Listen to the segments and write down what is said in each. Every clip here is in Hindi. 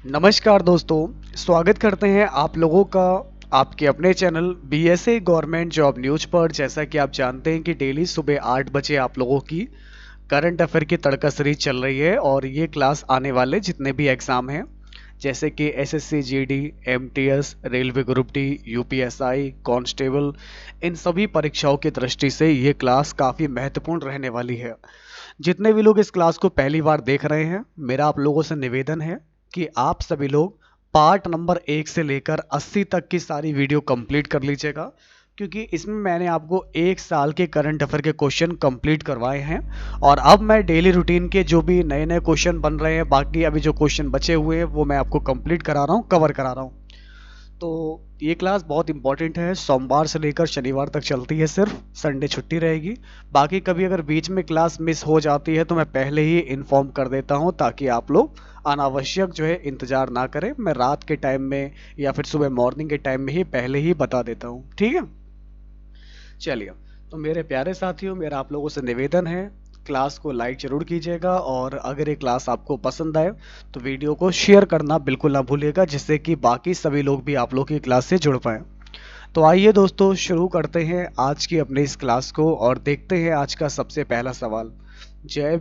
नमस्कार दोस्तों, स्वागत करते हैं आप लोगों का आपके अपने channel BSA government job news पर। जैसा कि आप जानते हैं कि डेली सुबह 8 बजे आप लोगों की करंट अफेयर की तड़का सीरीज चल रही है और ये क्लास आने वाले जितने भी एग्जाम हैं जैसे कि SSC GD, MTS, railway group D, UPSI, constable, इन सभी परीक्षाओं की दृष्टि से ये क्लास काफ़ी महत्वपूर्ण रहने वाली है। जितने भी लोग इस क्लास को पहली बार देख रहे हैं, मेरा आप लोगों से निवेदन है कि आप सभी लोग पार्ट नंबर 1 से लेकर 80 तक की सारी वीडियो कंप्लीट कर लीजिएगा, क्योंकि इसमें मैंने आपको 1 साल के करंट अफेयर के क्वेश्चन कंप्लीट करवाए हैं और अब मैं डेली रूटीन के जो भी नए नए क्वेश्चन बन रहे हैं, बाकी अभी जो क्वेश्चन बचे हुए हैं वो मैं आपको कंप्लीट करा रहा हूँ, कवर करा रहा हूँ। तो ये क्लास बहुत इंपॉर्टेंट है, सोमवार से लेकर शनिवार तक चलती है, सिर्फ संडे छुट्टी रहेगी। बाकी कभी अगर बीच में क्लास मिस हो जाती है तो मैं पहले ही इन्फॉर्म कर देता हूँ ताकि आप लोग अनावश्यक जो है इंतज़ार ना करें। मैं रात के टाइम में या फिर सुबह मॉर्निंग के टाइम में ही पहले ही बता देता हूँ, ठीक है। चलिए, तो मेरे प्यारे साथियों, मेरा आप लोगों से निवेदन है, क्लास को लाइक जरूर कीजिएगा और अगर ये क्लास आपको पसंद आए तो वीडियो को शेयर करना बिल्कुल ना भूलिएगा, जिससे कि बाकी सभी लोग भी आप लोग की क्लास से जुड़ पाएँ। तो आइए दोस्तों, शुरू करते हैं आज की अपनी इस क्लास को और देखते हैं आज का सबसे पहला सवाल। जय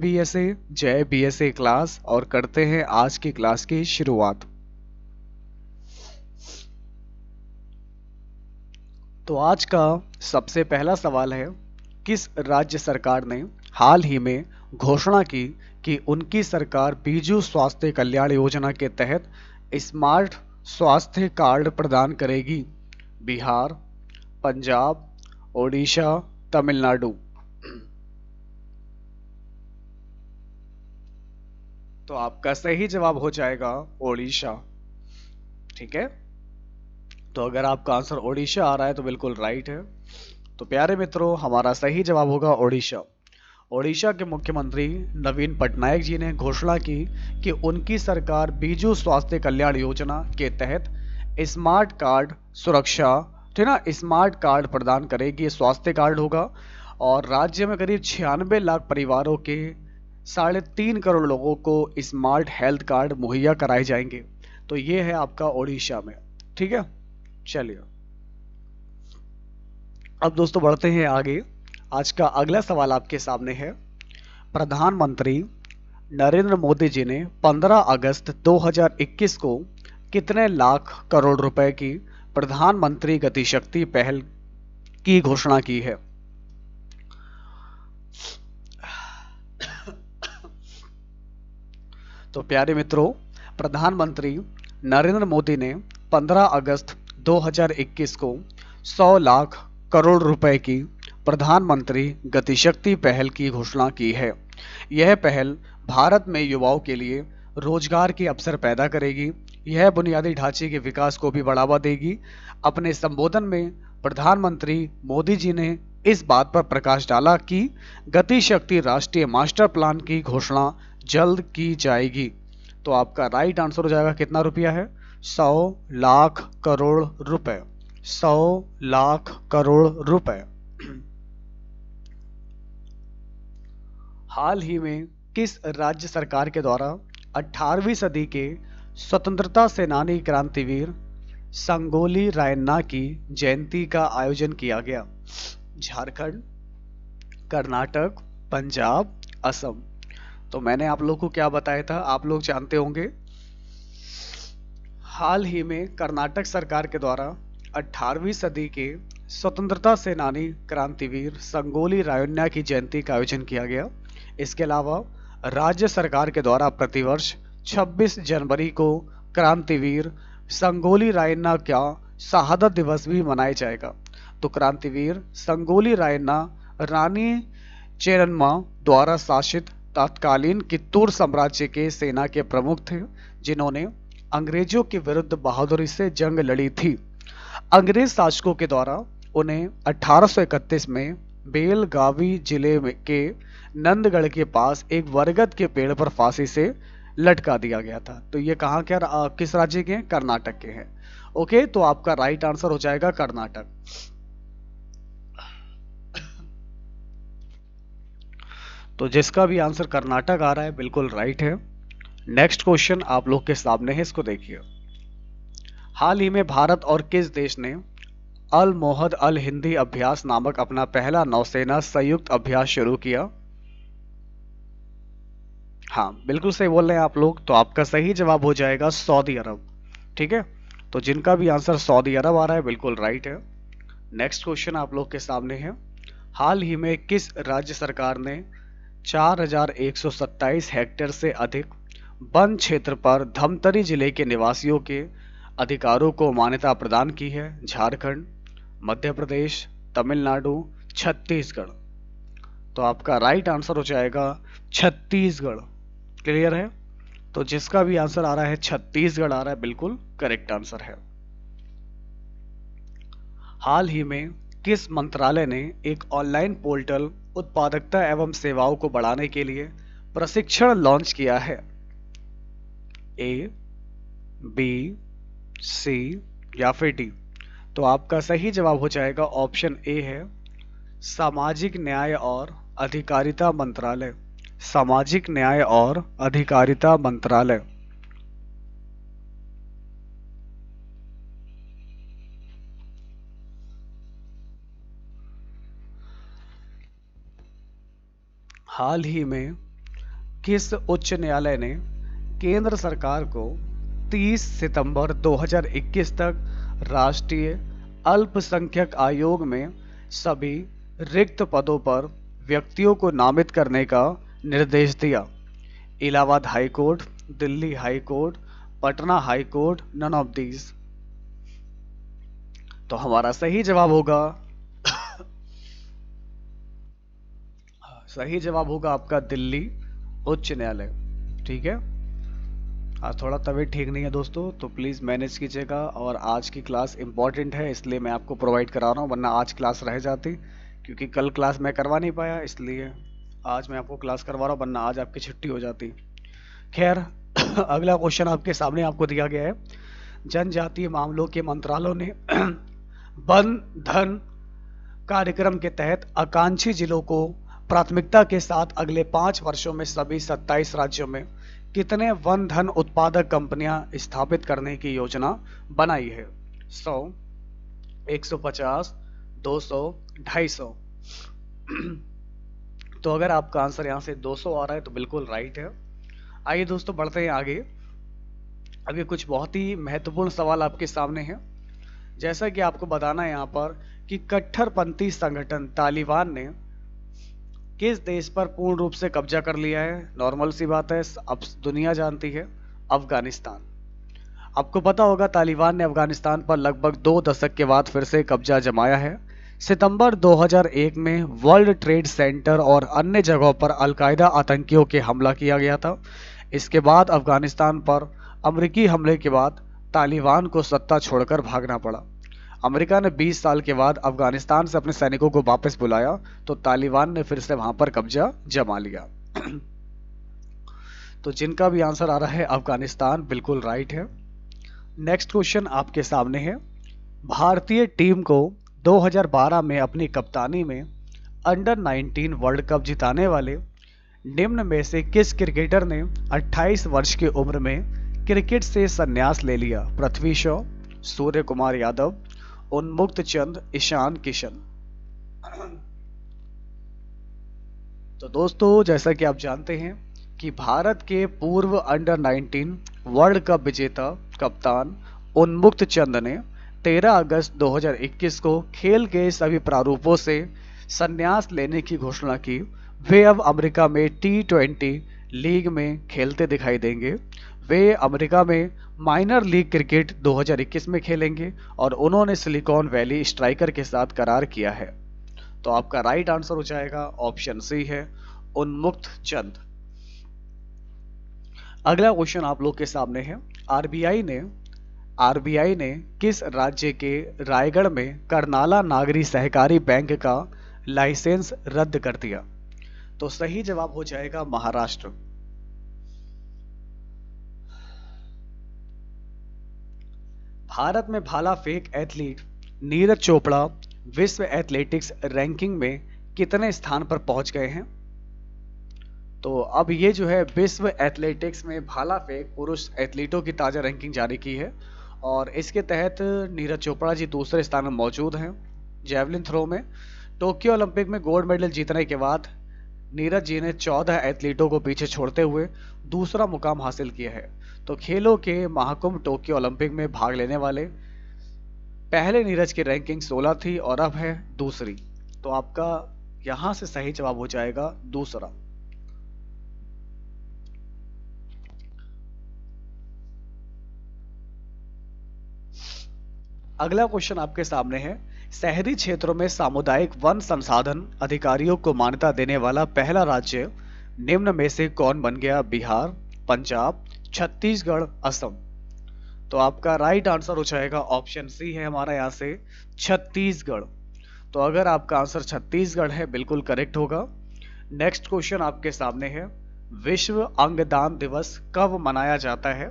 बीएसए क्लास, और करते हैं आज की क्लास की शुरुआत। तो आज का सबसे पहला सवाल है, किस राज्य सरकार ने हाल ही में घोषणा की कि उनकी सरकार बीजू स्वास्थ्य कल्याण योजना के तहत स्मार्ट स्वास्थ्य कार्ड प्रदान करेगी? बिहार, पंजाब, ओडिशा, तमिलनाडु। तो आपका सही जवाब हो जाएगा ओडिशा, ठीक है। तो अगर आपका आंसर ओडिशा आ रहा है तो बिल्कुल राइट है। तो प्यारे मित्रों, हमारा सही जवाब होगा ओडिशा। ओडिशा के मुख्यमंत्री नवीन पटनायक जी ने घोषणा की कि उनकी सरकार बीजू स्वास्थ्य कल्याण योजना के तहत स्मार्ट कार्ड सुरक्षा, ठीक ना, स्मार्ट कार्ड प्रदान करेगी। ये स्वास्थ्य कार्ड होगा और राज्य में करीब 96 लाख परिवारों के 3.5 करोड़ लोगों को स्मार्ट हेल्थ कार्ड मुहैया कराए जाएंगे। तो ये है आपका ओडिशा में, ठीक है। चलिए, अब दोस्तों बढ़ते हैं आगे। आज का अगला सवाल आपके सामने है, प्रधानमंत्री नरेंद्र मोदी जी ने 15 अगस्त 2021 को कितने लाख करोड़ रुपए की प्रधानमंत्री गति शक्ति पहल की घोषणा की है? तो प्यारे मित्रों, प्रधानमंत्री नरेंद्र मोदी ने 15 अगस्त 2021 को 100 लाख करोड़ रुपए की प्रधानमंत्री गतिशक्ति पहल की घोषणा की है। यह पहल भारत में युवाओं के लिए रोजगार के अवसर पैदा करेगी। यह बुनियादी ढांचे के विकास को भी बढ़ावा देगी। अपने संबोधन में प्रधानमंत्री मोदी जी ने इस बात पर प्रकाश डाला कि गति शक्ति राष्ट्रीय मास्टर प्लान की घोषणा जल्द की जाएगी। तो आपका राइट आंसर हो जाएगा, कितना रुपया है? 100 लाख करोड़ रुपए। 100 लाख करोड़ रुपए। हाल ही में किस राज्य सरकार के द्वारा 18वीं सदी के स्वतंत्रता सेनानी क्रांतिवीर संगोली रायन्ना की जयंती का आयोजन किया गया? झारखंड, कर्नाटक, पंजाब, असम। तो मैंने आप लोगों को क्या बताया था, आप लोग जानते होंगे। हाल ही में कर्नाटक सरकार के द्वारा 18वीं सदी के स्वतंत्रता सेनानी क्रांतिवीर संगोली रायन्ना की जयंती का आयोजन किया गया। इसके अलावा राज्य सरकार के द्वारा प्रतिवर्ष 26 जनवरी को क्रांतिवीर संगोली रायन्ना का शहादत दिवस भी मनाया जाएगा। तो क्रांतिवीर संगोली रायन्ना रानी चेरन्मा द्वारा शासित तत्कालीन कित्तूर साम्राज्य के सेना के प्रमुख थे, जिन्होंने अंग्रेजों के विरुद्ध बहादुरी से जंग लड़ी थी। अंग्रेज शासकों के द्वारा उन्हें 1831 में बेलगावी जिले के नंदगढ़ के पास एक बरगद के पेड़ पर फांसी से लटका दिया गया था। तो ये कहाँ के किस राज्य के हैं? कर्नाटक के हैं। ओके, तो आपका राइट आंसर हो जाएगा कर्नाटक। तो जिसका भी आंसर कर्नाटक आ रहा है बिल्कुल राइट है। नेक्स्ट क्वेश्चन आप लोग के सामने है, इसको देखिए। हाल ही में भारत और किस देश ने अल मोहद अल हिंदी अभ्यास नामक अपना पहला नौसेना संयुक्त अभ्यास शुरू किया? हाँ, बिल्कुल सही बोल रहे हैं आप लोग। तो आपका सही जवाब हो जाएगा सऊदी अरब। ठीक है, तो जिनका भी आंसर सऊदी अरब आ रहा है बिल्कुल राइट है। नेक्स्ट क्वेश्चन आप लोग के सामने है। हाल ही में किस राज्य सरकार ने 4127 हेक्टेयर से अधिक वन क्षेत्र पर धमतरी जिले के निवासियों के अधिकारों को मान्यता प्रदान की है? झारखंड, मध्य प्रदेश, तमिलनाडु, छत्तीसगढ़। तो आपका राइट आंसर हो जाएगा छत्तीसगढ़। क्लियर है? तो जिसका भी आंसर आ रहा है छत्तीसगढ़ आ रहा है, बिल्कुल करेक्ट आंसर है। हाल ही में किस मंत्रालय ने एक ऑनलाइन पोर्टल उत्पादकता एवं सेवाओं को बढ़ाने के लिए प्रशिक्षण लॉन्च किया है? ए, बी, सी या फिर डी? तो आपका सही जवाब हो जाएगा ऑप्शन ए है, सामाजिक न्याय और अधिकारिता मंत्रालय। सामाजिक न्याय और अधिकारिता मंत्रालय। हाल ही में किस उच्च न्यायालय ने केंद्र सरकार को 30 सितंबर 2021 तक राष्ट्रीय अल्पसंख्यक आयोग में सभी रिक्त पदों पर व्यक्तियों को नामित करने का निर्देश दिया? Allahabad high court, Delhi high court, Patna high court, none of these. तो हमारा सही जवाब होगा सही जवाब होगा आपका दिल्ली उच्च न्यायालय। ठीक है, आज थोड़ा तबीयत ठीक नहीं है दोस्तों, तो प्लीज़ मैनेज कीजिएगा। और आज की क्लास इंपॉर्टेंट है इसलिए मैं आपको प्रोवाइड करा रहा हूँ, वरना आज क्लास रह जाती, क्योंकि कल क्लास मैं करवा नहीं पाया, इसलिए आज मैं आपको क्लास करवा रहा हूँ, वरना आज आपकी छुट्टी हो जाती। खैर अगला क्वेश्चन आपके सामने आपको दिया गया है। जनजातीय मामलों के मंत्रालय ने वन धन कार्यक्रम के तहत आकांक्षी जिलों को प्राथमिकता के साथ अगले 5 वर्षों में सभी 27 राज्यों में कितने वन धन उत्पादक कंपनियां स्थापित करने की योजना बनाई है? 100, 150, 200, 250। तो अगर आपका आंसर यहां से 200 आ रहा है तो बिल्कुल राइट है। आइए दोस्तों बढ़ते हैं आगे। अभी कुछ बहुत ही महत्वपूर्ण सवाल आपके सामने है। जैसा कि आपको बताना है यहाँ पर कि कट्टरपंथी संगठन तालिबान ने किस देश पर पूर्ण रूप से कब्जा कर लिया है? नॉर्मल सी बात है, अब दुनिया जानती है, अफगानिस्तान। आपको पता होगा तालिबान ने अफगानिस्तान पर लगभग 2 दशक के बाद फिर से कब्जा जमाया है। सितंबर 2001 में वर्ल्ड ट्रेड सेंटर और अन्य जगहों पर अलकायदा आतंकियों के हमला किया गया था। इसके बाद अफगानिस्तान पर अमेरिकी हमले के बाद तालिबान को सत्ता छोड़कर भागना पड़ा। अमेरिका ने 20 साल के बाद अफगानिस्तान से अपने सैनिकों को वापस बुलाया, तो तालिबान ने फिर से वहां पर कब्जा जमा लिया। तो जिनका भी आंसर आ रहा है अफगानिस्तान, बिल्कुल राइट है। नेक्स्ट क्वेश्चन आपके सामने है। भारतीय टीम को 2012 में अपनी कप्तानी में अंडर 19 वर्ल्ड कप जिताने वाले निम्न में से किस क्रिकेटर ने 28 वर्ष की उम्र में क्रिकेट से संन्यास ले लिया? पृथ्वी शॉ, सूर्य कुमार यादव, उन्मुक्त चंद, ईशान किशन। तो दोस्तों जैसा कि आप जानते हैं कि भारत के पूर्व अंडर 19 वर्ल्ड कप विजेता कप्तान उन्मुक्त चंद ने 13 अगस्त 2021 को खेल के सभी प्रारूपों से संन्यास लेने की घोषणा की। वे अब अमेरिका में T20 लीग में खेलते दिखाई देंगे। वे अमेरिका में माइनर लीग क्रिकेट 2021 में खेलेंगे और उन्होंने सिलिकॉन वैली स्ट्राइकर के साथ करार किया है। तो आपका राइट आंसर हो जाएगा ऑप्शन सी है, उन्मुक्त चंद। अगला क्वेश्चन आप लोग के सामने है। आरबीआई ने किस राज्य के रायगढ़ में करनाला नागरी सहकारी बैंक का लाइसेंस रद्द कर दिया? तो सही जवाब हो जाएगा महाराष्ट्र। भारत में भाला फेंक एथलीट नीरज चोपड़ा विश्व एथलेटिक्स रैंकिंग में कितने स्थान पर पहुंच गए हैं? तो अब ये जो है विश्व एथलेटिक्स में भाला फेंक पुरुष एथलीटों की ताज़ा रैंकिंग जारी की है और इसके तहत नीरज चोपड़ा जी दूसरे स्थान में मौजूद हैं। जेवलिन थ्रो में टोक्यो ओलंपिक में गोल्ड मेडल जीतने के बाद नीरज जी ने 14 एथलीटों को पीछे छोड़ते हुए दूसरा मुकाम हासिल किया है। तो खेलों के महाकुंभ टोक्यो ओलंपिक में भाग लेने वाले पहले नीरज की रैंकिंग 16 थी और अब है दूसरी। तो आपका यहां से सही जवाब हो जाएगा दूसरा। अगला क्वेश्चन आपके सामने है, शहरी क्षेत्रों में सामुदायिक वन संसाधन अधिकारियों को मान्यता देने वाला पहला राज्य निम्न में से कौन बन गया? बिहार, पंजाब, छत्तीसगढ़, असम। तो आपका राइट आंसर हो जाएगा ऑप्शन सी है हमारा यहाँ से छत्तीसगढ़। तो अगर आपका आंसर छत्तीसगढ़ है बिल्कुल करेक्ट होगा। नेक्स्ट क्वेश्चन आपके सामने है, विश्व अंगदान दिवस कब मनाया जाता है?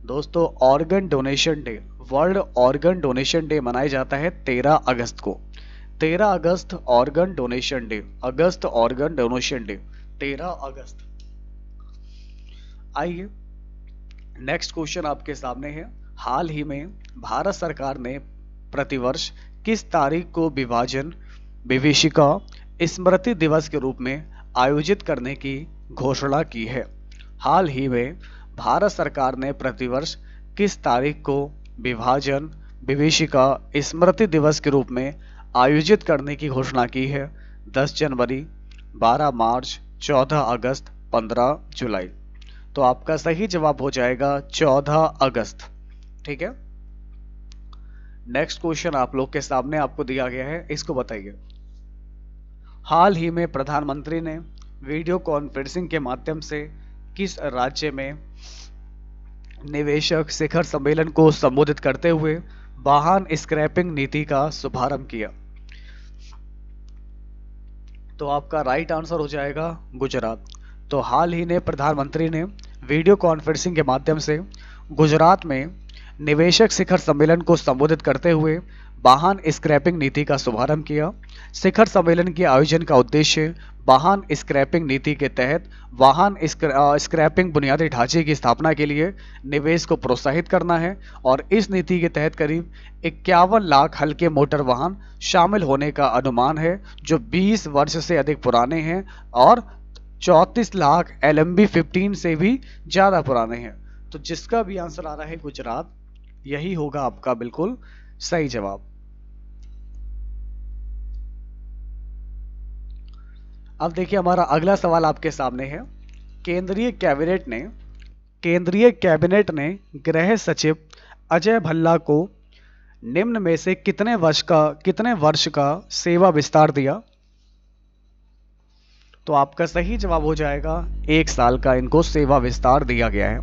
दोस्तों organ donation day, world organ donation day मनाया जाता है 13 अगस्त को। 13 अगस्त ऑर्गन डोनेशन डे, अगस्त ऑर्गन डोनेशन डे 13 अगस्त। आइए नेक्स्ट क्वेश्चन आपके सामने है, हाल ही में भारत सरकार ने प्रतिवर्ष किस तारीख को विभाजन विभीषिका स्मृति दिवस के रूप में आयोजित करने की घोषणा की है? हाल ही में भारत सरकार ने प्रतिवर्ष किस तारीख को विभाजन विभीषिका स्मृति दिवस के रूप में आयोजित करने की घोषणा की है? 10 जनवरी, 12 मार्च, 14 अगस्त, 15 जुलाई। तो आपका सही जवाब हो जाएगा 14 अगस्त। ठीक है। नेक्स्ट क्वेश्चन आप लोग के सामने आपको दिया गया है, इसको बताइए। हाल ही में प्रधानमंत्री ने वीडियो कॉन्फ्रेंसिंग के माध्यम से किस राज्य में निवेशक शिखर सम्मेलन को संबोधित करते हुए वाहन स्क्रैपिंग नीति का शुभारंभ किया? तो आपका राइट आंसर हो जाएगा गुजरात। तो हाल ही में प्रधानमंत्री ने वीडियो कॉन्फ्रेंसिंग के माध्यम से गुजरात में निवेशक शिखर सम्मेलन को संबोधित करते हुए वाहन स्क्रैपिंग नीति का शुभारंभ किया। शिखर सम्मेलन के आयोजन का उद्देश्य वाहन स्क्रैपिंग नीति के तहत वाहन स्क्रैपिंग बुनियादी ढांचे की स्थापना के लिए निवेश को प्रोत्साहित करना है और इस नीति के तहत करीब 51 लाख हल्के मोटर वाहन शामिल होने का अनुमान है जो 20 वर्ष से अधिक पुराने हैं और 34 लाख LMB 15 से भी ज्यादा पुराने हैं। तो जिसका भी आंसर आ रहा है गुजरात, यही होगा आपका बिल्कुल सही जवाब। अब देखिए हमारा अगला सवाल आपके सामने है, केंद्रीय कैबिनेट ने गृह सचिव अजय भल्ला को निम्न में से कितने वर्ष का सेवा विस्तार दिया? तो आपका सही जवाब हो जाएगा 1 साल का इनको सेवा विस्तार दिया गया है।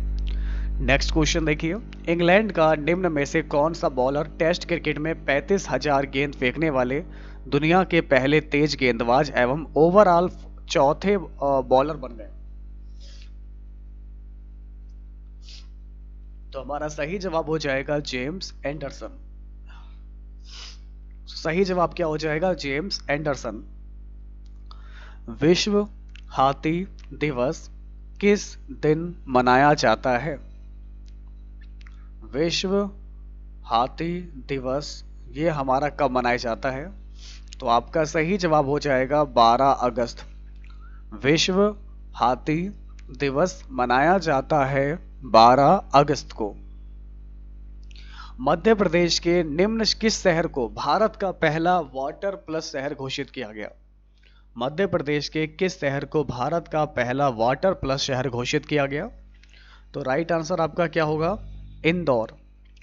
नेक्स्ट क्वेश्चन देखिए, इंग्लैंड का निम्न में से कौन सा बॉलर टेस्ट क्रिकेट में 35,000 गेंद फेंकने वाले दुनिया के पहले तेज गेंदबाज एवं ओवरऑल चौथे बॉलर बन गए? तो हमारा सही जवाब हो जाएगा जेम्स एंडरसन। सही जवाब क्या हो जाएगा? James Anderson. विश्व हाथी दिवस किस दिन मनाया जाता है? विश्व हाथी दिवस ये हमारा कब मनाया जाता है? तो आपका सही जवाब हो जाएगा 12 अगस्त। विश्व हाथी दिवस मनाया जाता है 12 अगस्त को। मध्य प्रदेश के निम्न किस शहर को भारत का पहला वाटर प्लस शहर घोषित किया गया? मध्य प्रदेश के किस शहर को भारत का पहला वाटर प्लस शहर घोषित किया गया? तो राइट आंसर आपका क्या होगा? इंदौर।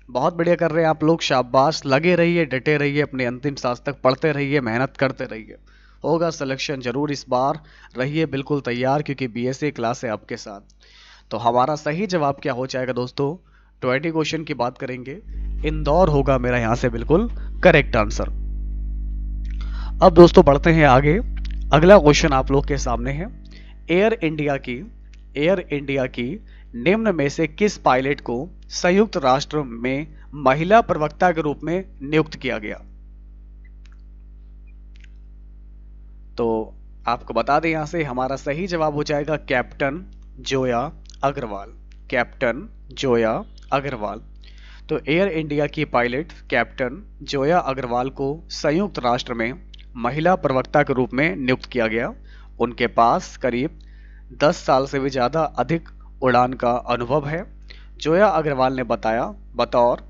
बहुत बढ़िया कर रहे हैं आप लोग, शाबाश। लगे रहिए, डटे रहिए, अपने अंतिम सांस तक पढ़ते रहिए, मेहनत करते रहिए, होगा सिलेक्शन जरूर इस बार। रहिए बिल्कुल तैयार क्योंकि BSA क्लास है आपके साथ। तो हमारा सही जवाब क्या हो जाएगा दोस्तों? 20 क्वेश्चन की बात करेंगे, इंदौर होगा मेरा यहां से बिल्कुल करेक्ट आंसर। अब दोस्तों बढ़ते हैं आगे। अगला क्वेश्चन आप लोग के सामने है, एयर इंडिया की निम्न में से किस पायलट को संयुक्त राष्ट्र में महिला प्रवक्ता के रूप में नियुक्त किया गया? तो आपको बता दें यहाँ से हमारा सही जवाब हो जाएगा कैप्टन जोया अग्रवाल। कैप्टन जोया अग्रवाल। तो एयर इंडिया की पायलट कैप्टन जोया अग्रवाल को संयुक्त राष्ट्र में महिला प्रवक्ता के रूप में नियुक्त किया गया। उनके पास करीब 10 साल से भी ज़्यादा अधिक उड़ान का अनुभव है। जोया अग्रवाल ने बताया बतौर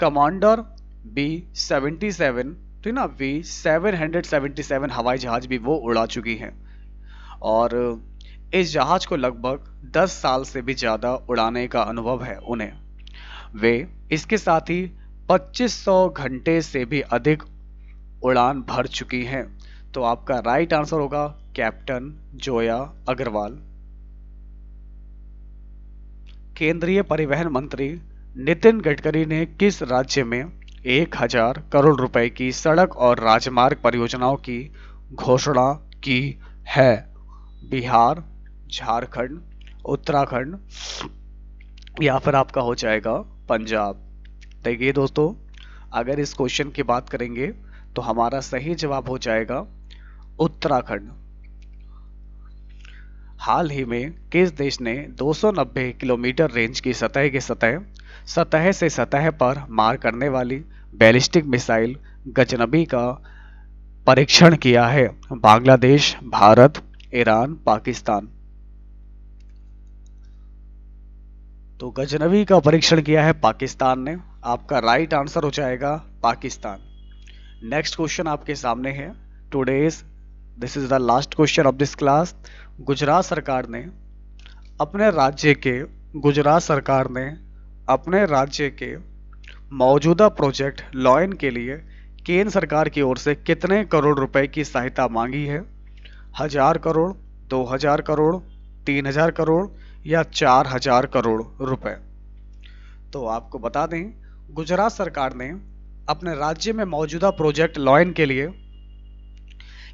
कमांडर B-77, ठीक ना, B-777 हवाई जहाज भी वो उड़ा चुकी हैं और इस जहाज को लगभग 10 साल से भी ज़्यादा उड़ाने का अनुभव है उन्हें। वे इसके साथ ही 2500 घंटे से भी अधिक उड़ान भर चुकी हैं। तो आपका राइट आंसर होगा कैप्टन जोया अग्रवाल। केंद्रीय परिवहन मंत्री नितिन गडकरी ने किस राज्य में 1000 करोड़ रुपए की सड़क और राजमार्ग परियोजनाओं की घोषणा की है? बिहार, झारखंड, उत्तराखंड या फिर आपका हो जाएगा पंजाब। देखिए दोस्तों, अगर इस क्वेश्चन की बात करेंगे तो हमारा सही जवाब हो जाएगा उत्तराखंड। हाल ही में किस देश ने 290 किलोमीटर रेंज की सतह से सतह पर मार करने वाली बैलिस्टिक मिसाइल गजनबी का परीक्षण किया है? बांग्लादेश, भारत, ईरान, पाकिस्तान। तो गजनबी का परीक्षण किया है पाकिस्तान ने। आपका राइट आंसर हो जाएगा पाकिस्तान। नेक्स्ट क्वेश्चन आपके सामने है। Today's this is the last question of this class. Gujarat सरकार ने अपने राज्य के मौजूदा प्रोजेक्ट लॉयन के लिए केंद्र सरकार की ओर से कितने करोड़ रुपए की सहायता मांगी है? 1000 करोड़, 2000 करोड़, 3000 करोड़ या 4000 करोड़ रुपए। तो आपको बता दें, गुजरात सरकार ने अपने राज्य में मौजूदा प्रोजेक्ट लॉयन के लिए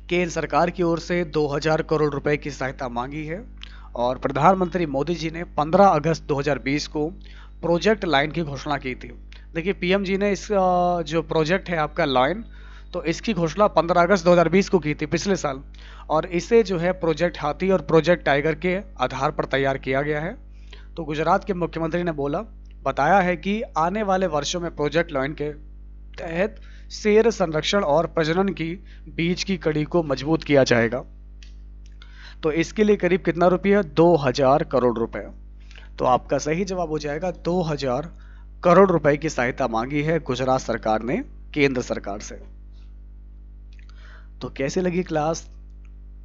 केंद्र सरकार की ओर से 2000 करोड़ रुपए की सहायता मांगी है और प्रधानमंत्री मोदी जी ने 15 अगस्त 2020 को प्रोजेक्ट लाइन की घोषणा की थी। देखिए, पीएम जी ने इस जो प्रोजेक्ट है आपका लाइन, तो इसकी घोषणा 15 अगस्त 2020 को की थी, पिछले साल। और इसे जो है प्रोजेक्ट हाथी और प्रोजेक्ट टाइगर के आधार पर तैयार किया गया है। तो गुजरात के मुख्यमंत्री ने बताया है कि आने वाले वर्षों में प्रोजेक्ट लाइन के तहत शेर संरक्षण और प्रजनन की बीच की कड़ी को मजबूत किया जाएगा। तो इसके लिए करीब कितना रुपया? 2000 करोड़ रुपए। तो आपका सही जवाब हो जाएगा 2000 करोड़ रुपए की सहायता मांगी है गुजरात सरकार ने केंद्र सरकार से। तो कैसे लगी क्लास?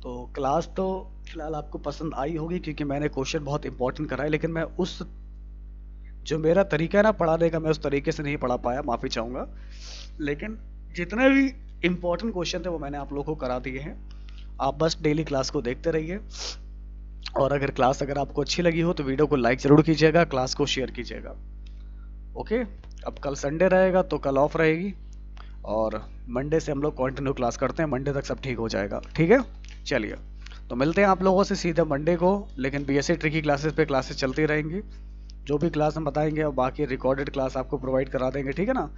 तो क्लास तो फिलहाल आपको पसंद आई होगी क्योंकि मैंने क्वेश्चन बहुत इंपॉर्टेंट कराए, लेकिन मैं उस जो मेरा तरीका है ना पढ़ाने का, मैं उस तरीके से नहीं पढ़ा पाया, माफ़ी चाहूँगा। लेकिन जितने भी इंपॉर्टेंट क्वेश्चन थे वो मैंने आप लोगों को करा दिए हैं। आप बस डेली क्लास को देखते रहिए और अगर क्लास आपको अच्छी लगी हो तो वीडियो को लाइक ज़रूर कीजिएगा, क्लास को शेयर कीजिएगा। ओके, अब कल संडे रहेगा तो कल ऑफ रहेगी और मंडे से हम लोग कंटिन्यू क्लास करते हैं। मंडे तक सब ठीक हो जाएगा, ठीक है? चलिए, तो मिलते हैं आप लोगों से सीधे मंडे को, लेकिन बीएससी ट्रिकी क्लासेस पे क्लासेस चलती रहेंगी। जो भी क्लास हम बताएंगे और बाकी रिकॉर्डेड क्लास आपको प्रोवाइड करा देंगे, ठीक है ना?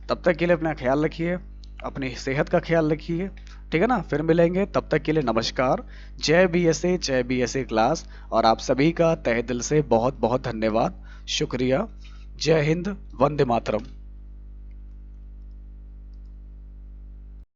तब तक के लिए अपना ख्याल रखिए, अपनी सेहत का ख्याल रखिए, ठीक है ना? फिर मिलेंगे, तब तक के लिए नमस्कार। जय बीएसए क्लास। और आप सभी का तहे दिल से बहुत बहुत धन्यवाद, शुक्रिया। जय हिंद, वंदे मातरम।